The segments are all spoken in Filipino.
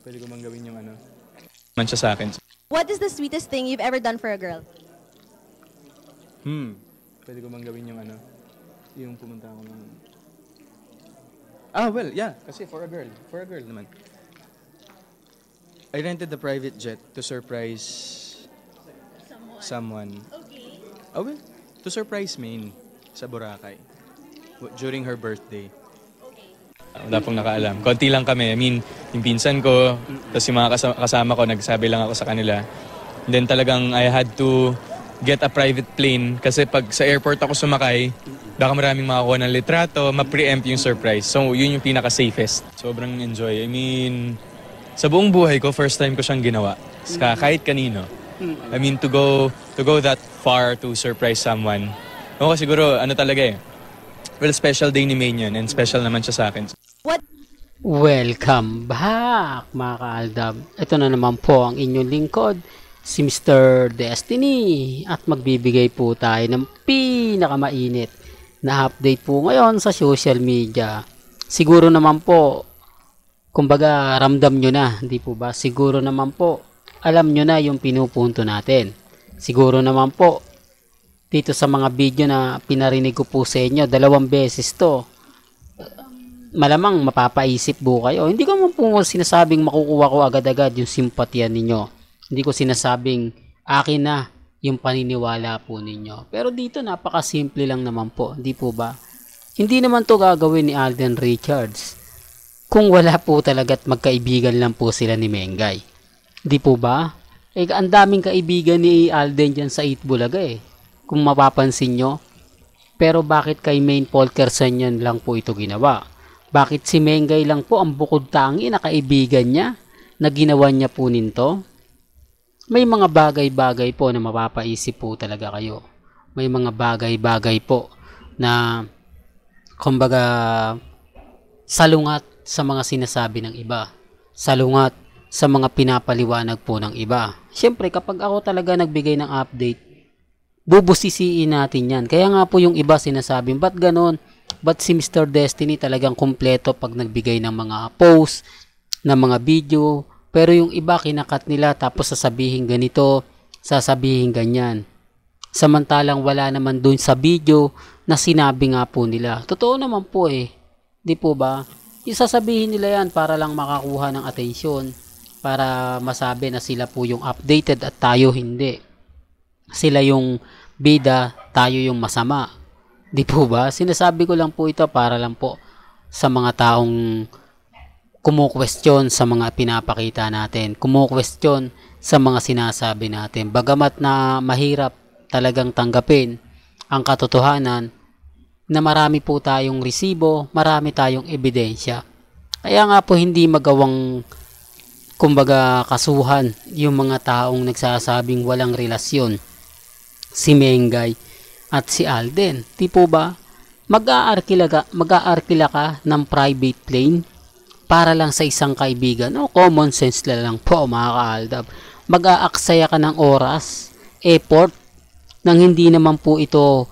Pwede ko bang gawin yung ano? Man siya sa akin. What is the sweetest thing you've ever done for a girl? Pwede ko bang gawin yung ano? Yung pumunta ako ng... well, yeah. Kasi for a girl. For a girl naman. I rented the private jet to surprise someone. Okay. Well, to surprise Maine sa Boracay during her birthday. Wala pong nakaalam. Konti lang kami. I mean, yung pinsan ko, tapos yung mga kasama ko, nagsabi lang ako sa kanila. And then talagang I had to get a private plane kasi pag sa airport ako sumakay, baka maraming makakuha ng litrato, ma-preempt yung surprise. So, yun yung pinaka-safest. Sobrang enjoy. I mean, sa buong buhay ko, first time ko siyang ginawa. Kahit kanino. I mean, to go that far to surprise someone. Ako siguro, ano talaga eh. Well, special day ni Maine yun and special naman siya sa akin. What? Welcome back mga kaaldab. Ito na naman po ang inyong lingkod, si Mr. Destiny. At magbibigay po tayo ng pinakamainit na update po ngayon sa social media. Siguro naman po, kumbaga ramdam nyo na, hindi po ba? Siguro naman po, alam nyo na yung pinupunto natin. Siguro naman po, dito sa mga video na pinarinig ko po sa inyo, 2 beses to. Malamang mapapaisip po kayo. Hindi ko man po sinasabing makukuha ko agad-agad yung simpatya ninyo. Hindi ko sinasabing akin na yung paniniwala po ninyo. Pero dito napakasimple lang naman po. Hindi po ba? Hindi naman to gagawin ni Alden Richards kung wala po talaga at magkaibigan lang po sila ni Mengay. Hindi po ba? Ang daming kaibigan ni Alden dyan sa Itbulaga eh. Kung mapapansin nyo. Pero bakit kay Maine Polkerson yan lang po ito ginawa? Bakit si Mengay lang po ang bukod tangi na kaibigan niya na ginawa niya po nito? May mga bagay-bagay po na mapapaisip po talaga kayo. May mga bagay-bagay po na kumbaga salungat sa mga sinasabi ng iba. Salungat sa mga pinapaliwanag po ng iba. Siyempre kapag ako talaga nagbigay ng update, bubusisiin natin yan. Kaya nga po yung iba sinasabing, ba't ganon? Ba't si Mr. Destiny talagang kumpleto pag nagbigay ng mga post, ng mga video, pero yung iba kinakat nila tapos sasabihin ganito, sasabihin ganyan. Samantalang wala naman dun sa video na sinabi nga po nila. Totoo naman po eh. Di po ba? Isasabihin nila yan para lang makakuha ng atensyon, para masabi na sila po yung updated at tayo hindi. Sila yung bida, tayo yung masama. Di po ba? Sinasabi ko lang po ito para lang po sa mga taong kumu-question sa mga pinapakita natin. Kumu-question sa mga sinasabi natin. Bagamat na mahirap talagang tanggapin ang katotohanan na marami po tayong resibo, marami tayong ebidensya. Kaya nga po hindi magawang kumbaga kasuhan yung mga taong nagsasabing walang relasyon si Mengay at si Alden. Di po ba? Mag-aarkila ka ng private plane para lang sa isang kaibigan. No, common sense lang po mga kaaldab. Mag-aaksaya ka ng oras, effort, nang hindi naman po ito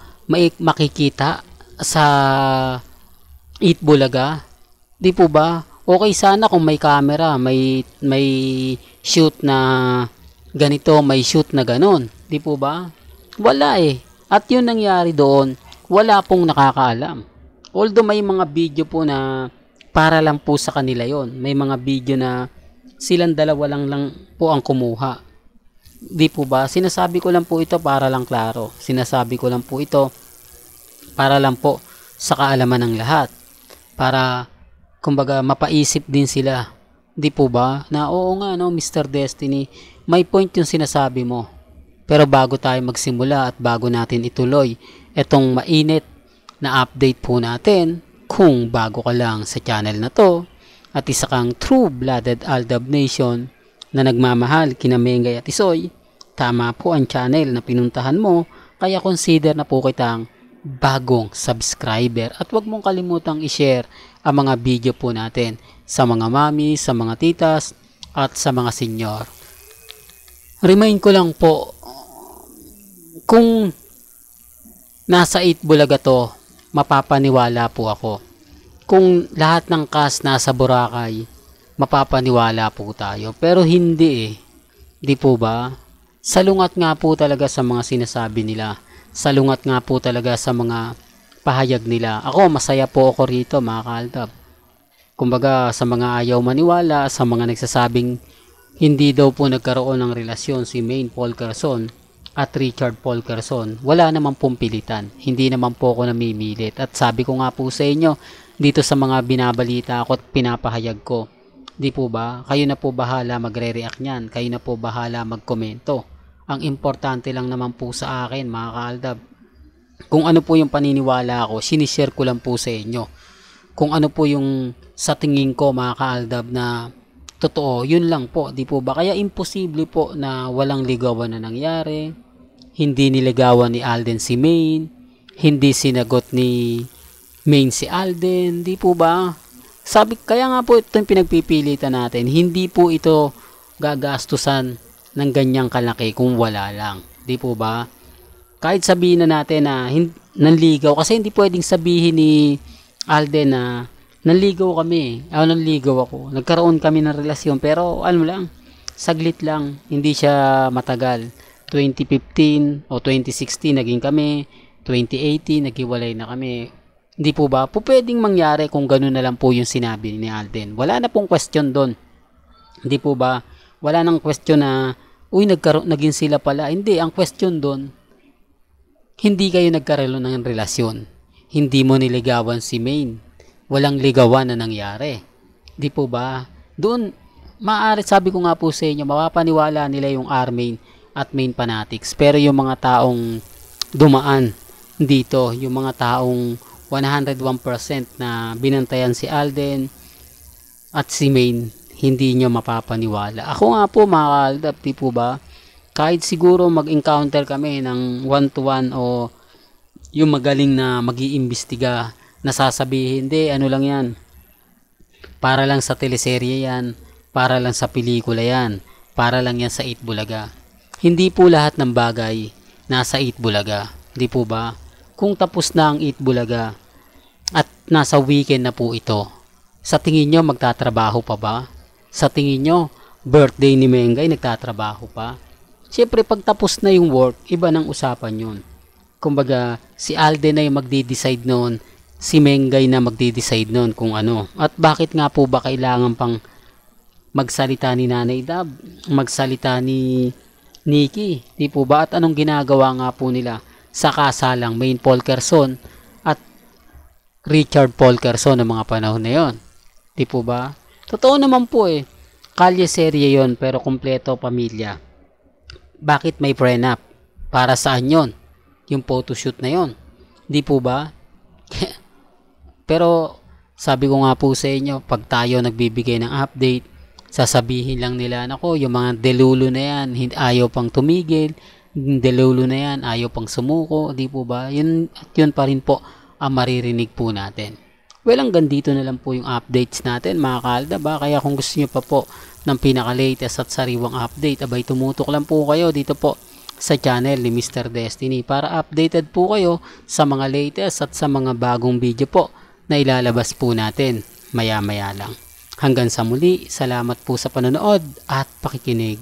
makikita sa Itbulaga. Di po ba? Okay sana kung may camera, may shoot na ganito, may shoot na ganon. Di po ba? Wala eh. At yun nangyari doon, wala pong nakakaalam. Although may mga video po na para lang po sa kanila yon. May mga video na silang dalawa lang po ang kumuha. Di po ba? Sinasabi ko lang po ito para lang klaro. Sinasabi ko lang po ito para lang po sa kaalaman ng lahat. Para kumbaga mapaisip din sila. Di po ba? Na oo nga no, Mr. Destiny, may point yung sinasabi mo. Pero bago tayo magsimula at bago natin ituloy itong mainit na update po natin, kung bago ka lang sa channel na to at isa kang true-blooded Aldab Nation na nagmamahal kina Mengay at Isoy, tama po ang channel na pinuntahan mo, kaya consider na po kitang bagong subscriber at huwag mong kalimutang i-share ang mga video po natin sa mga mami, sa mga titas at sa mga senior. Remind ko lang po, kung nasa Itbulaga to, mapapaniwala po ako. Kung lahat ng cast nasa Boracay, mapapaniwala po tayo. Pero hindi eh. Di po ba? Salungat nga po talaga sa mga sinasabi nila. Salungat nga po talaga sa mga pahayag nila. Ako, masaya po ako rito mga kaaldab. Kumbaga sa mga ayaw maniwala, sa mga nagsasabing hindi daw po nagkaroon ng relasyon si Maine Polkerson at Richard Polkerson, wala naman pong pilitan. Hindi naman po ako namimilit. At sabi ko nga po sa inyo, dito sa mga binabalita ko at pinapahayag ko, di po ba? Kayo na po bahala magre-react niyan. Kayo na po bahala magkomento. Ang importante lang naman po sa akin mga kaaldab, kung ano po yung paniniwala ko, sinishare ko lang po sa inyo. Kung ano po yung sa tingin ko mga kaaldab na totoo, yun lang po, di po ba? Kaya imposible po na walang ligawan na nangyari, hindi niligawan ni Alden si Maine, hindi sinagot ni Maine si Alden, di po ba? Sabi, kaya nga po ito yung pinagpipilitan natin, hindi po ito gagastusan ng ganyang kalaki kung wala lang, di po ba? Kahit sabihin na natin na nanligaw, kasi hindi pwedeng sabihin ni Alden na nanligaw kami, nanligaw ako, nagkaroon kami ng relasyon, pero ano lang, saglit lang, hindi siya matagal. 2015 o 2016 naging kami, 2018 naghiwalay na kami. Hindi po ba? Po pwedeng mangyari kung gano'n na lang po yung sinabi ni Alden. Wala na pong question doon. Hindi po ba? Wala nang question na, naging sila pala. Hindi, ang question doon, hindi kayo nagkaroon ng relasyon. Hindi mo niligawan si Maine. Walang ligawan na nangyari. Di po ba? Doon, maaari, sabi ko nga po sa inyo, mapapaniwala nila yung R-Main at Main Fanatics. Pero yung mga taong dumaan dito, yung mga taong 101% na binantayan si Alden at si Maine, hindi nyo mapapaniwala. Ako nga po mga kaaldab, di po ba? Kahit siguro mag-encounter kami ng 1-to-1 o yung magaling na mag-iimbestiga na sasabihin, hindi, ano lang yan, para lang sa teleserye yan, para lang sa pelikula yan, para lang yan sa 8 Bulaga. Hindi po lahat ng bagay nasa 8 Bulaga, di po ba? Kung tapos na ang 8 Bulaga at nasa weekend na po ito, sa tingin nyo magtatrabaho pa ba? Sa tingin nyo birthday ni Mengay nagtatrabaho pa? Siyempre pag tapos na yung work, iba nang usapan yun. Kumbaga si Alden na yung magde-decide noon, si Mengay na magde-decide noon kung ano. At bakit nga po ba kailangan pang magsalita ni Nanay Dab, magsalita ni Nikki, di po ba? At anong ginagawa nga po nila sa kasalang Maine Polkerson at Richard Polkerson ng mga panahon na yon, di po ba? Totoo naman po eh, kalye serye yon pero kumpleto pamilya. Bakit may prenup? Para saan yon? Yung photoshoot na yon, di po ba? Pero sabi ko nga po sa inyo, pag tayo nagbibigay ng update, sasabihin lang nila, nako, yung mga delulo na yan, ayaw pang tumigil, delulo na yan, ayaw pang sumuko, di po ba? Yun pa rin po ang maririnig po natin. Well, hanggang dito na lang po yung updates natin, mga kaalda ba? Kaya kung gusto nyo pa po ng pinaka-latest at sariwang update, abay tumutok lang po kayo dito po sa channel ni Mr. Destiny para updated po kayo sa mga latest at sa mga bagong video po na ilalabas po natin maya-maya lang. Hanggang sa muli, salamat po sa panonood at pakikinig.